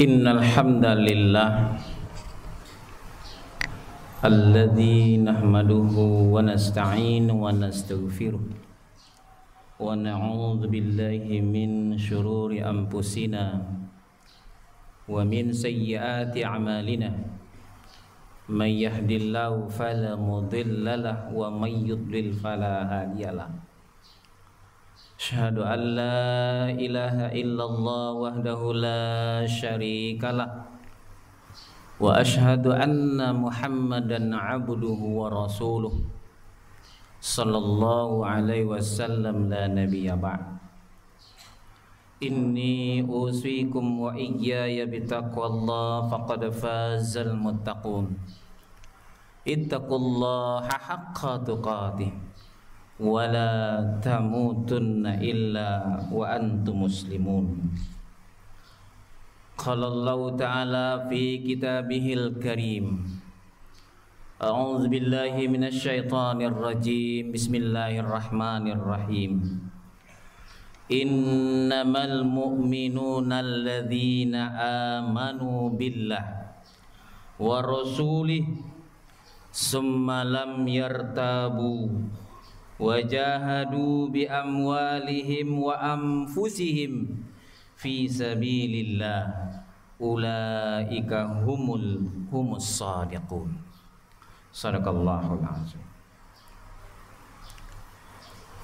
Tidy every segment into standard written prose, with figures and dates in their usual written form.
Innal hamdalillah alladzi nahmaduhu wa nasta'inu wa nastaghfiruh wa na'udzu billahi min shururi anfusina wa min sayyiati a'malina may yahdihillahu fala mudilla lahu wa may yudlil fala hadiyalah. Asyhadu an la ilaha illallah wahdahu la syarikalah wa asyhadu anna Muhammadan abduhu wa rasuluh sallallahu alaihi wasallam la nabiyya ba'd. Inni usikum wa iyaya bitaqwallah faqad fazal muttaqun. Ittaqullaha haqqa tuqatih wala tamutunna illa wa antum muslimun. Qala Allah ta'ala fi kitabihil karim. A'udzu billahi minasy syaithanir rajim. Bismillahirrahmanirrahim. Innamal mu'minuna alladzina amanu billah wa rasulih summa lam yartabu wajahadu bi amwalihim wa anfusihim fi sabilillah ulaika humus shadiqun. Shadaqallahul azim.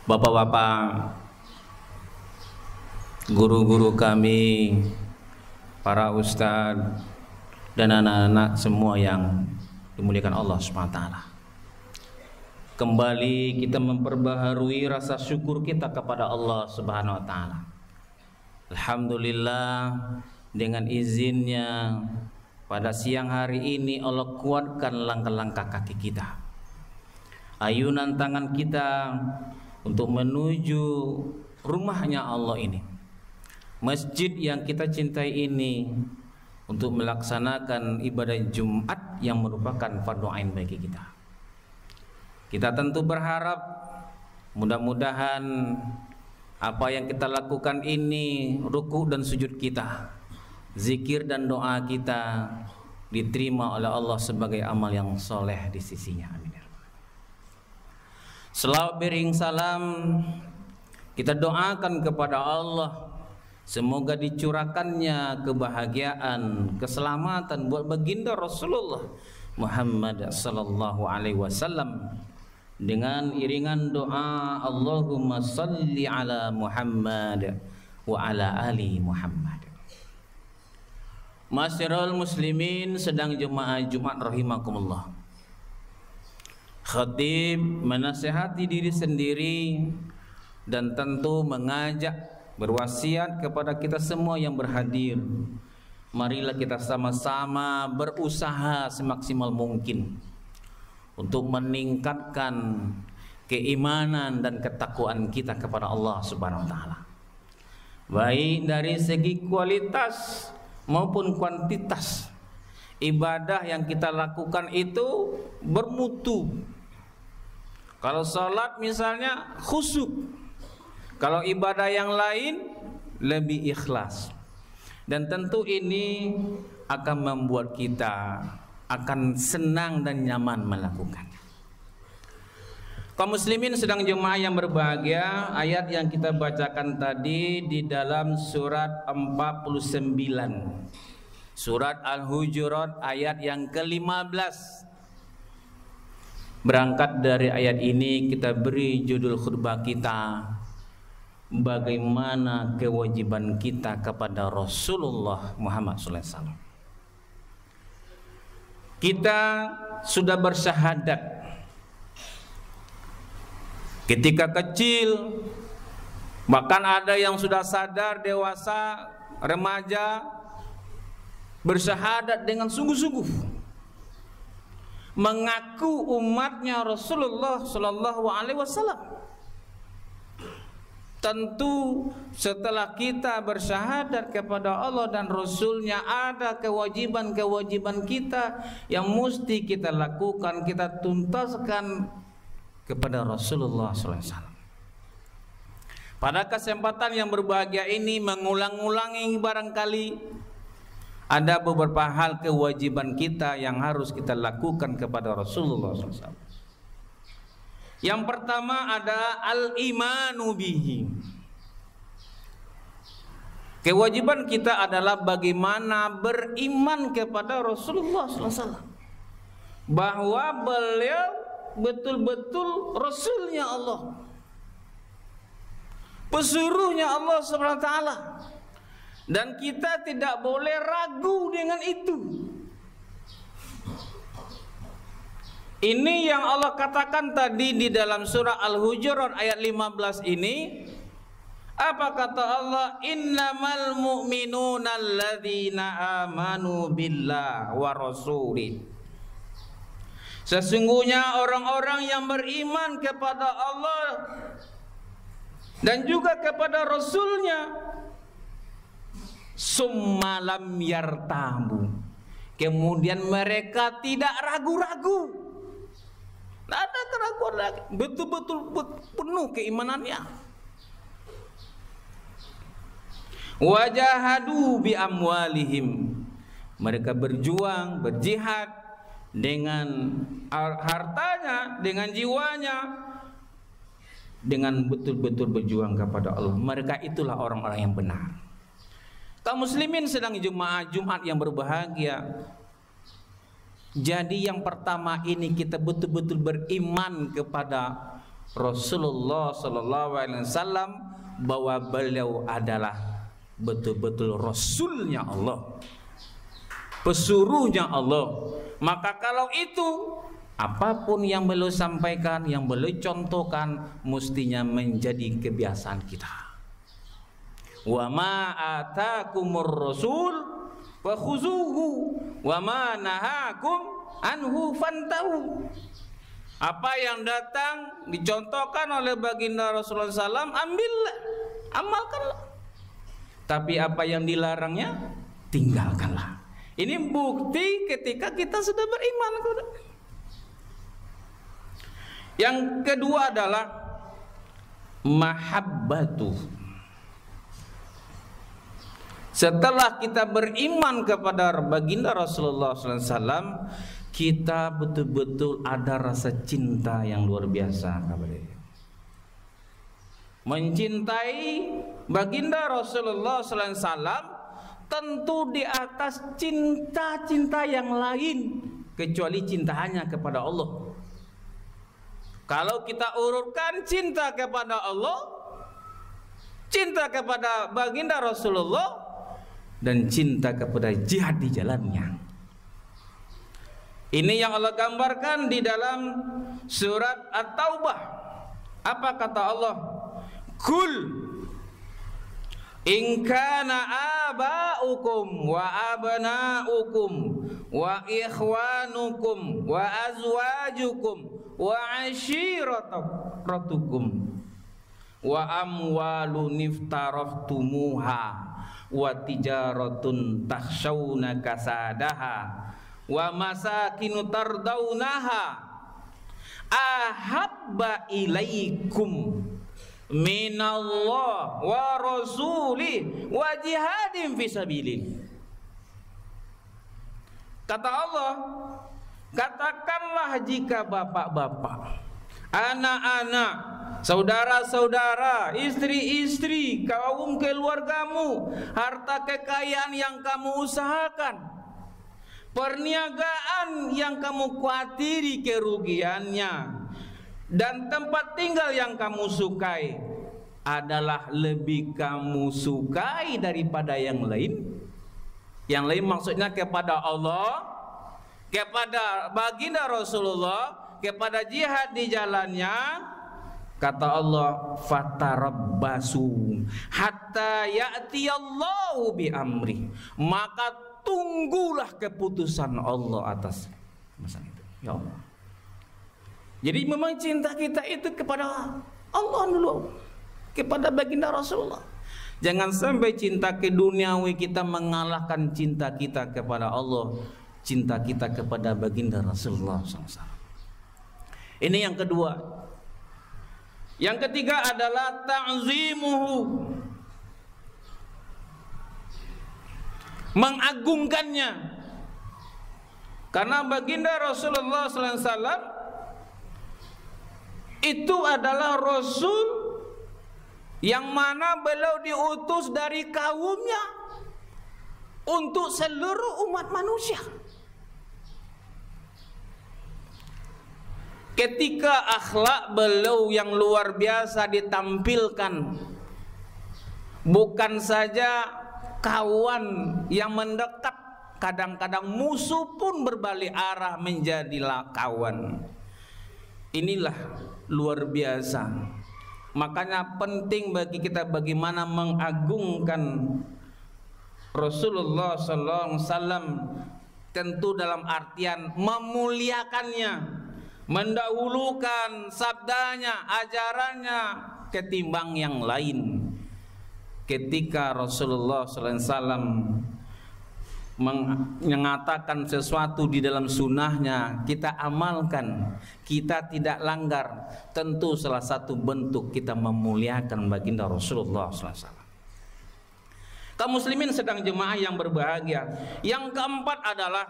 Bapak-bapak, guru-guru kami, para ustadz dan anak-anak semua yang dimuliakan Allah SWT, kembali kita memperbaharui rasa syukur kita kepada Allah Subhanahu wa taala. Alhamdulillah, dengan izinnya pada siang hari ini Allah kuatkan langkah-langkah kaki kita, ayunan tangan kita untuk menuju rumahnya Allah ini, masjid yang kita cintai ini, untuk melaksanakan ibadah Jumat yang merupakan fardu ain bagi kita. Kita tentu berharap mudah-mudahan apa yang kita lakukan ini, ruku dan sujud kita, zikir dan doa kita diterima oleh Allah sebagai amal yang soleh di sisinya. Amin. Selawat bering salam kita doakan kepada Allah, semoga dicurahkannya kebahagiaan, keselamatan buat baginda Rasulullah Muhammad sallallahu alaihi wasallam, dengan iringan doa Allahumma salli ala Muhammad wa ala ali Muhammad. Masyarul muslimin sedang jemaah Jumat rahimakumullah. Khatib menasihati diri sendiri dan tentu mengajak, berwasiat kepada kita semua yang berhadir. Marilah kita sama-sama berusaha semaksimal mungkin untuk meningkatkan keimanan dan ketakwaan kita kepada Allah Subhanahu wa taala, baik dari segi kualitas maupun kuantitas. Ibadah yang kita lakukan itu bermutu. Kalau salat misalnya khusyuk, kalau ibadah yang lain lebih ikhlas. Dan tentu ini akan membuat kita akan senang dan nyaman melakukan. Kaum muslimin sedang jemaah yang berbahagia, ayat yang kita bacakan tadi di dalam surat 49, surat Al-Hujurat ayat yang ke-15. Berangkat dari ayat ini kita beri judul khutbah kita, bagaimana kewajiban kita kepada Rasulullah Muhammad SAW. Kita sudah bersyahadat ketika kecil, bahkan ada yang sudah sadar, dewasa, remaja, bersyahadat dengan sungguh-sungguh mengaku umatnya Rasulullah Sallallahu Alaihi Wasallam. Tentu setelah kita bersyahadat kepada Allah dan Rasulnya, ada kewajiban-kewajiban kita yang mesti kita lakukan, kita tuntaskan kepada Rasulullah SAW. Pada kesempatan yang berbahagia ini mengulang-ulangi barangkali ada beberapa hal kewajiban kita yang harus kita lakukan kepada Rasulullah SAW. Yang pertama ada al-imanu bihi. Kewajiban kita adalah bagaimana beriman kepada Rasulullah SAW, bahwa beliau betul-betul Rasulnya Allah, pesuruhnya Allah SWT. Dan kita tidak boleh ragu dengan itu. Ini yang Allah katakan tadi di dalam surah Al-Hujurat ayat 15 ini. Apa kata Allah? Innamal mu'minuna alladzina amanu billah wa rasulih. Sesungguhnya orang-orang yang beriman kepada Allah dan juga kepada Rasulnya, summa lam yartabu, kemudian mereka tidak ragu-ragu, tidak ada keraguan lagi, betul-betul penuh keimanannya. Wajahadu bi amwalihim, mereka berjuang, berjihad dengan hartanya, dengan jiwanya, dengan betul-betul berjuang kepada Allah. Mereka itulah orang-orang yang benar. Kaum muslimin sedang jemaah Jumat yang berbahagia. Jadi yang pertama ini kita betul-betul beriman kepada Rasulullah SAW, bahwa beliau adalah betul-betul Rasulnya Allah, pesuruhnya Allah. Maka kalau itu, apapun yang beliau sampaikan, yang beliau contohkan, mestinya menjadi kebiasaan kita. Wa ma atakumur rasul fakhuzuhu wa ma nahakum anhu fantahu. Apa yang datang dicontohkan oleh baginda Rasulullah SAW, ambillah, amalkanlah. Tapi apa yang dilarangnya, tinggalkanlah. Ini bukti ketika kita sudah beriman. Yang kedua adalah mahabbatu. Setelah kita beriman kepada baginda Rasulullah SAW, kita betul-betul ada rasa cinta yang luar biasa kepada dia. Mencintai baginda Rasulullah SAW tentu di atas cinta-cinta yang lain, kecuali cinta hanya kepada Allah. Kalau kita urutkan cinta kepada Allah, cinta kepada baginda Rasulullah, dan cinta kepada jihad di jalannya. Ini yang Allah gambarkan di dalam surat At-Taubah. Apa kata Allah? Kul in kana aba'ukum wa abna'ukum wa ikhwanukum wa azwajukum wa ashiratukum wa amwalun iftaraftumuha wa tijaratun takhshawna kasadaha wa masakinu tardawnaha ahabba ilaikum minallah wa rasulih wa jihadin fisabilillah. Kata Allah, katakanlah jika bapak-bapak, anak-anak, saudara-saudara, istri-istri, kaum keluargamu, harta kekayaan yang kamu usahakan, perniagaan yang kamu khawatiri kerugiannya, dan tempat tinggal yang kamu sukai adalah lebih kamu sukai daripada yang lain. Yang lain maksudnya kepada Allah, kepada baginda Rasulullah, kepada jihad di jalannya. Kata Allah, fatarabbasu hatta ya'tiyallahu bi amri, maka tunggulah keputusan Allah atas masalah itu. Ya Allah. Jadi memang cinta kita itu kepada Allah dulu, kepada baginda Rasulullah. Jangan sampai cinta ke duniawi kita mengalahkan cinta kita kepada Allah, cinta kita kepada baginda Rasulullah SAW. Ini yang kedua. Yang ketiga adalah ta'zimuhu, mengagungkannya. Karena baginda Rasulullah SAW itu adalah Rasul yang mana beliau diutus dari kaumnya untuk seluruh umat manusia. Ketika akhlak beliau yang luar biasa ditampilkan, bukan saja kawan yang mendekat, kadang-kadang musuh pun berbalik arah menjadilah kawan. Inilah luar biasa. Makanya penting bagi kita bagaimana mengagungkan Rasulullah SAW, tentu dalam artian memuliakannya, mendahulukan sabdanya, ajarannya ketimbang yang lain. Ketika Rasulullah SAW mengatakan sesuatu di dalam sunnahnya, kita amalkan, kita tidak langgar, tentu salah satu bentuk kita memuliakan baginda Rasulullah SAW. Kaum muslimin sedang jemaah yang berbahagia. Yang keempat adalah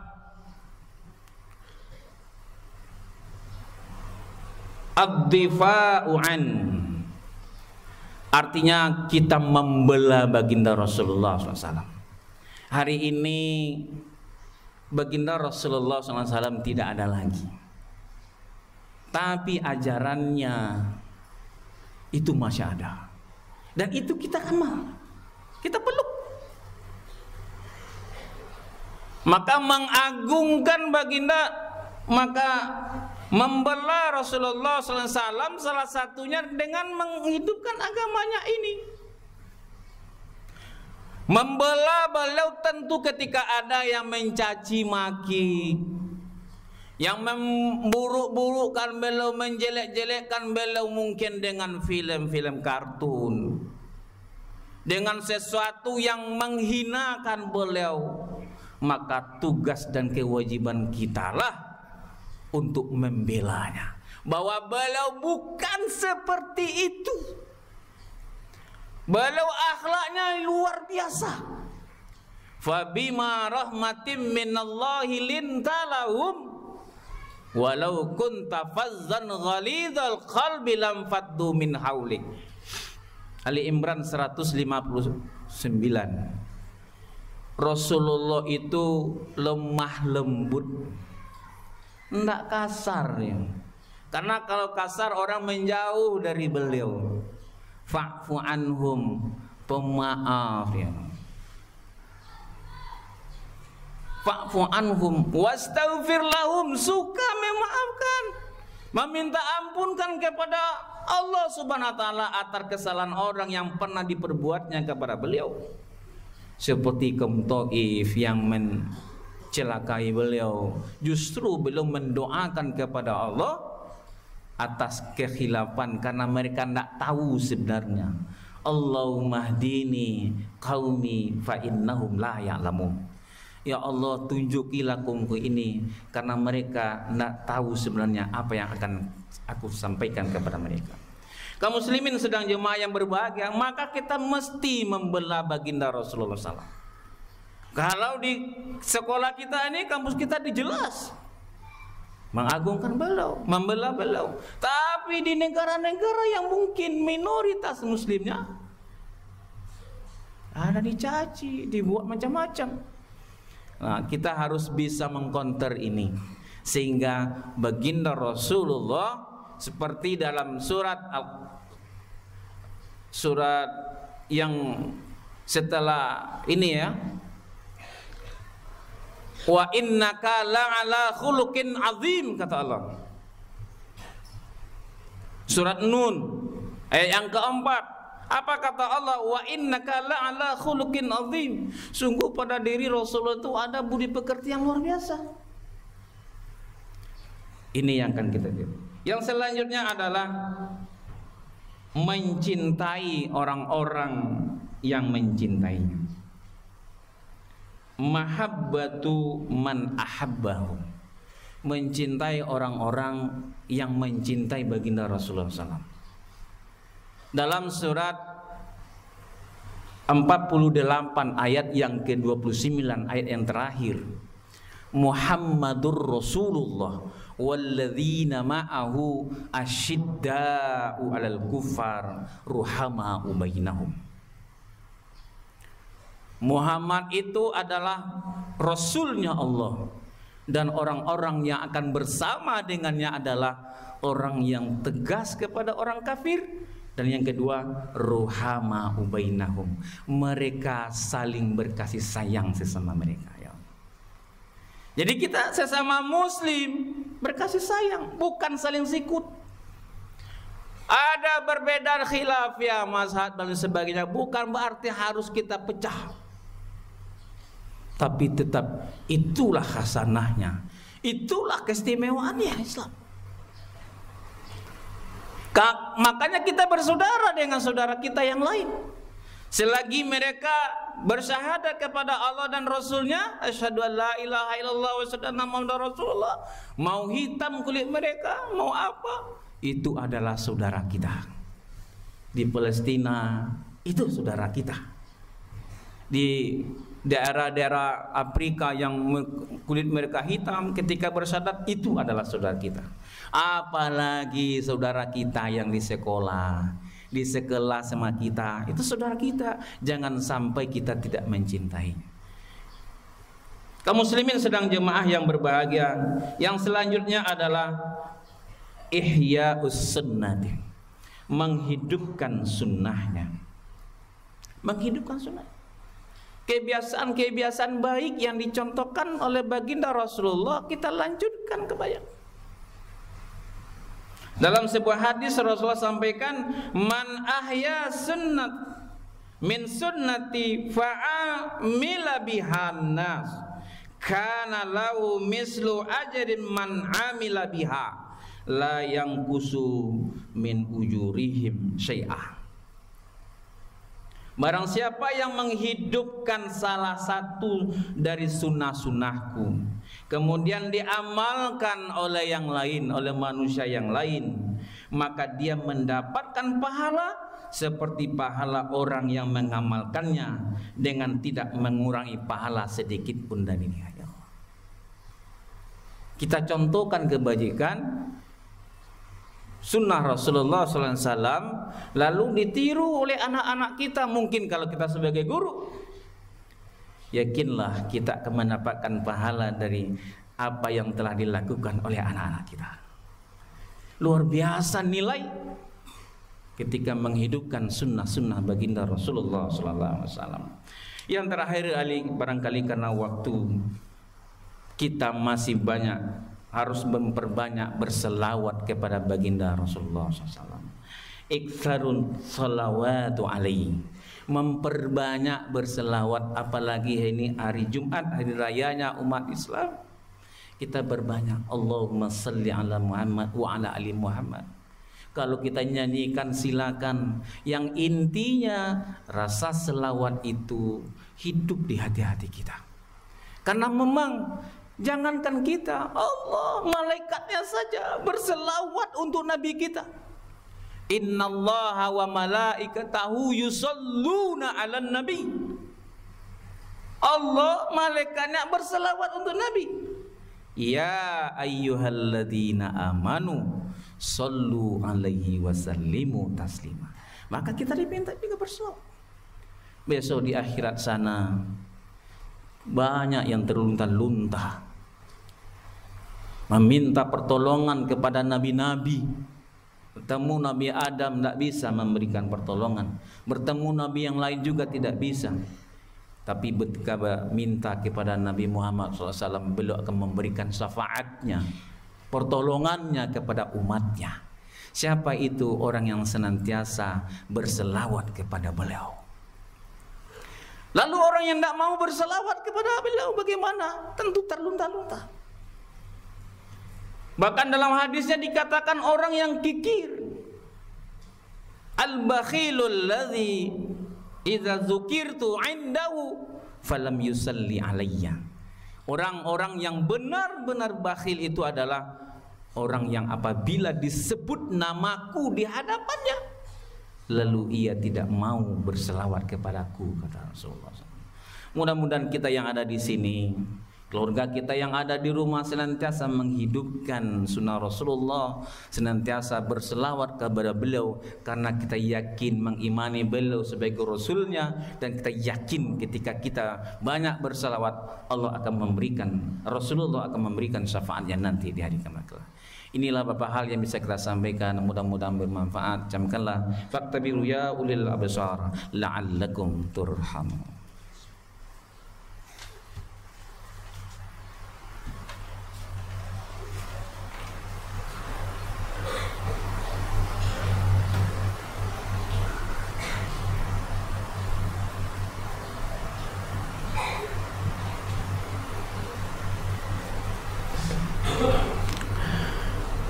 ad-difa'u an, artinya kita membela baginda Rasulullah SAW. Hari ini baginda Rasulullah SAW tidak ada lagi, tapi ajarannya itu masih ada, dan itu kita amal, kita peluk. Maka mengagungkan baginda, maka membela Rasulullah SAW salah satunya dengan menghidupkan agamanya ini. Membela beliau tentu ketika ada yang mencaci maki, yang memburuk-burukkan beliau, menjelek-jelekkan beliau, mungkin dengan film-film kartun, dengan sesuatu yang menghinakan beliau, maka tugas dan kewajiban kita lah untuk membelanya, bahwa beliau bukan seperti itu. Beliau akhlaknya luar biasa. Fabima rahmatim minallahi lintalahum walau kunta fazzan ghalidhal qalbi lam faddu min haulik. Ali Imran 159. Rasulullah itu lemah lembut, enggak kasar ya. Karena kalau kasar orang menjauh dari beliau. Fa'fu anhum, pemaaf ya. Fa'fu anhum wastaghfir lahum, suka memaafkan, meminta ampunkan kepada Allah Subhanahu wa taala atas kesalahan orang yang pernah diperbuatnya kepada beliau. Seperti kaum Taif yang mencelakai beliau, justru beliau mendoakan kepada Allah atas kekhilafan karena mereka tidak tahu sebenarnya. Allahumma hdini qaumi fa innahum la ya'lamun. Ya Allah, tunjukilah kaumku ini karena mereka tidak tahu sebenarnya apa yang akan aku sampaikan kepada mereka. Kaum muslimin sedang jemaah yang berbahagia, maka kita mesti membela baginda Rasulullah SAW. Kalau di sekolah kita ini, kampus kita dijelas mengagungkan beliau, membela beliau. Tapi di negara-negara yang mungkin minoritas muslimnya, ada dicaci, dibuat macam-macam. Nah, kita harus bisa mengcounter ini, sehingga baginda Rasulullah seperti dalam surat yang setelah ini ya, wa innaka la'ala khuluqin azim, kata Allah. Surat Nun ayat yang keempat, apa kata Allah? Wa innaka la'ala khuluqin azim, sungguh pada diri Rasulullah itu ada budi pekerti yang luar biasa. Ini yang akan kita lihat. Yang selanjutnya adalah mencintai orang-orang yang mencintainya. Mahabbatu man ahabbahu, mencintai orang-orang yang mencintai baginda Rasulullah SAW. Dalam surat 48 ayat yang ke-29 ayat yang terakhir. Muhammadur Rasulullah walladzina ma'ahu asyidda'u 'alal kuffar ruhama'u bainahum. Muhammad itu adalah Rasulnya Allah, dan orang-orang yang akan bersama dengannya adalah orang yang tegas kepada orang kafir. Dan yang kedua, ruhama'u bainahum, mereka saling berkasih sayang sesama mereka. Jadi kita sesama muslim berkasih sayang, bukan saling sikut. Ada perbedaan khilaf ya, mazhab dan sebagainya, bukan berarti harus kita pecah. Tapi tetap itulah hasanahnya, itulah keistimewaannya Islam. Makanya kita bersaudara dengan saudara kita yang lain. Selagi mereka bersyahadat kepada Allah dan Rasulnya, asyhadu an la ilaha illallah wa asyhadu anna muhammadar rasulullah, mau hitam kulit mereka, mau apa, itu adalah saudara kita. Di Palestina itu saudara kita. Di daerah-daerah Afrika yang kulit mereka hitam, ketika bersyahadat itu adalah saudara kita. Apalagi saudara kita yang di sekolah, di sekelas sama kita, itu saudara kita. Jangan sampai kita tidak mencintai. Kaum muslimin sedang jemaah yang berbahagia, yang selanjutnya adalah ihya'us sunnati, menghidupkan sunnahnya. Menghidupkan sunnah, kebiasaan-kebiasaan baik yang dicontohkan oleh baginda Rasulullah kita lanjutkan kepada. Dalam sebuah hadis Rasulullah sampaikan, man ahya sunnat min sunnati fa'amila bihan nas kana lahu mislu ajrin man amila biha la yanqusu min ujurihim syai'ah. Barang siapa yang menghidupkan salah satu dari sunnah-sunnahku, kemudian diamalkan oleh yang lain, oleh manusia yang lain, maka dia mendapatkan pahala seperti pahala orang yang mengamalkannya dengan tidak mengurangi pahala sedikit pun dari dia. Kita contohkan kebajikan sunnah Rasulullah SAW, lalu ditiru oleh anak-anak kita. Mungkin kalau kita sebagai guru, yakinlah kita akan mendapatkan pahala dari apa yang telah dilakukan oleh anak-anak kita. Luar biasa nilai ketika menghidupkan sunnah-sunnah baginda Rasulullah SAW. Yang terakhir, barangkali karena waktu kita masih banyak, harus memperbanyak berselawat kepada baginda Rasulullah SAW. Iktsarun salawatu alaihi, memperbanyak berselawat, apalagi ini hari Jumat, hari rayanya umat Islam. Kita berbanyak Allahumma salli ala Muhammad wa ala ali Muhammad. Kalau kita nyanyikan silakan, yang intinya rasa selawat itu hidup di hati-hati kita. Karena memang jangankan kita, Allah, malaikatnya saja berselawat untuk Nabi kita. Innallaha wa malaikatahu yusalluna 'alan nabi. Allah, malaikatnya berselawat untuk Nabi. Ya ayyuhalladzina amanu sallu alaihi wasallimu taslima. Maka kita diminta juga berselawat. Besok di akhirat sana banyak yang terlunta-lunta meminta pertolongan kepada nabi-nabi. Bertemu Nabi Adam tidak bisa memberikan pertolongan, bertemu nabi yang lain juga tidak bisa. Tapi ketika minta kepada Nabi Muhammad SAW, beliau akan memberikan syafaatnya, pertolongannya kepada umatnya. Siapa itu? Orang yang senantiasa berselawat kepada beliau. Lalu orang yang tidak mau berselawat kepada beliau bagaimana? Tentu terlunta-lunta. Bahkan dalam hadisnya dikatakan orang yang kikir, al-bakhilul ladzi idza dzukirtu 'indahu falam yusalli alayya. Orang-orang yang benar-benar bakhil itu adalah orang yang apabila disebut namaku di hadapannya, lalu ia tidak mau berselawat kepadaku, kata Rasulullah. Mudah-mudahan kita yang ada di sini, keluarga kita yang ada di rumah senantiasa menghidupkan sunnah Rasulullah, senantiasa berselawat kepada beliau, karena kita yakin mengimani beliau sebagai Rasulnya, dan kita yakin ketika kita banyak berselawat, Allah akan memberikan, Rasulullah akan memberikan syafaatnya nanti di hari kiamat. Inilah beberapa hal yang bisa kita sampaikan, mudah-mudahan bermanfaat. Camkanlah, faktabiru ya ulil absar la'allakum turhamun.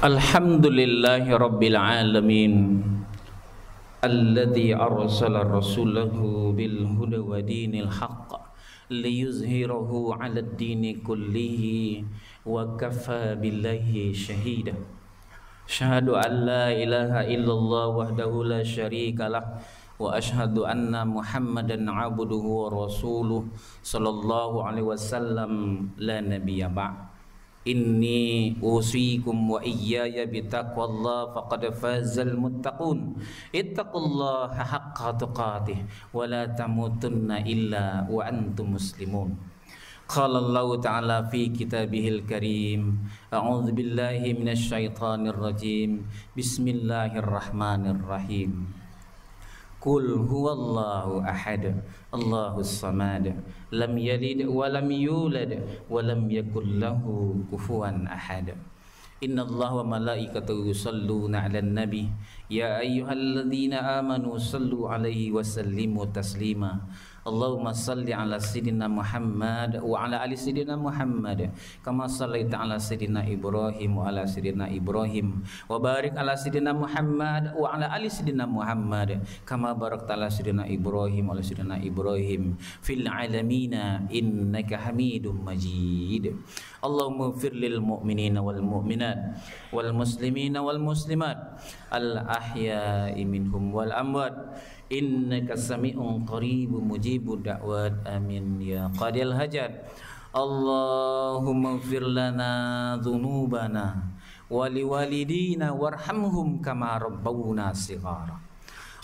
Alhamdulillahi Rabbil Alamin alladzi arsala rasulahu bil huda wa dinil haqq liyuzhirahu 'alad dini kullihi wa kafa billahi shahida. Asyhadu an la ilaha illallah wahdahu la syarika lah wa asyhadu anna Muhammadan 'abduhu wa rasuluh sallallahu alaihi wasallam la nabiyya ba'd. Inni usikum wa iyyaya bitaqwallah faqad fazal muttaqun. Ittaqullaha haqqa tuqatih wa la tamutunna illa wa antum muslimun. Qala Allah ta'ala fi kitabihil karim, a'udzu billahi minasy syaithanir rajim. Bismillahirrahmanirrahim. Qul huwallahu ahad, Allahus samad, lam yalid wa lam yulad wa lam yakul lahu kufuwan ahad. Innallaha wa malaikatahu yusholluna 'alan nabi ya ayyuhalladzina amanu shallu 'alaihi wa sallimu taslima. Allahumma salli ala sayyidina Muhammad wa ala ali sayyidina Muhammad kama sallaita ala sayyidina Ibrahim wa ala sayyidina Ibrahim wa barik ala sayyidina Muhammad wa ala ali sayyidina Muhammad kama barakta ala sayyidina Ibrahim wa ala sayyidina Ibrahim fil alamina innaka Hamidum Majid. Allahumma ighfir lil mu'minina wal mu'minat wal muslimina wal muslimat al ahya'i minhum wal amwat innaka sami'un qaribun mujibud da'wat amin ya qadil hajat. Allahumma ighfir lana dhunubana wa liwalidina warhamhum kama rabbawna shighara.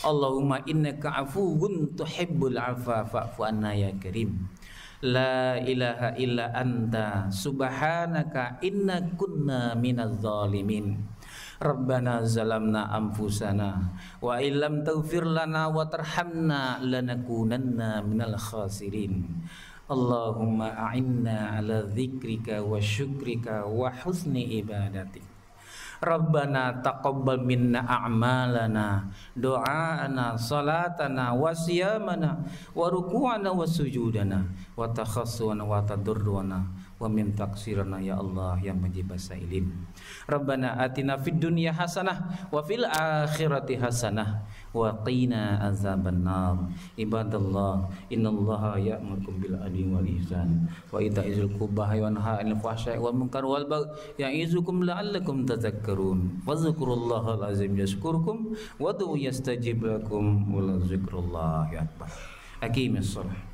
Allahumma innaka afuwun tuhibbul afwa fa'fu anna ya karim. La ilaha illa anta subhanaka inna kunna minaz zalimin. Rabbana zalamna anfusana wa illam taghfir lana wa tarhamna lanakunanna minal khasirin. Allahumma a'inna ala dzikrika wa syukrika wa husni ibadatik. Rabbana taqabbal minna a'malana, do'ana, salatana, wa siyamana, wa ruku'ana, wa sujudana, wa takhassuana, wa tadurruana, wa min taqsirana ya Allah yang majib sailin. Rabbana atina fid dunya hasanah wa fil akhirati hasanah wa qina azabannar. Ibadallah, innallaha ya'murukum bil adli wal ihsan wa ita'izil qurba wa yanha 'anil fahsya'i wal munkar wal baghi ya'izukum la'allakum tadhakkarun. Fadhkurullahal azim yashkurkum wa du yastajib lakum wa la dzikrullahi akbar. Aqimis shalah.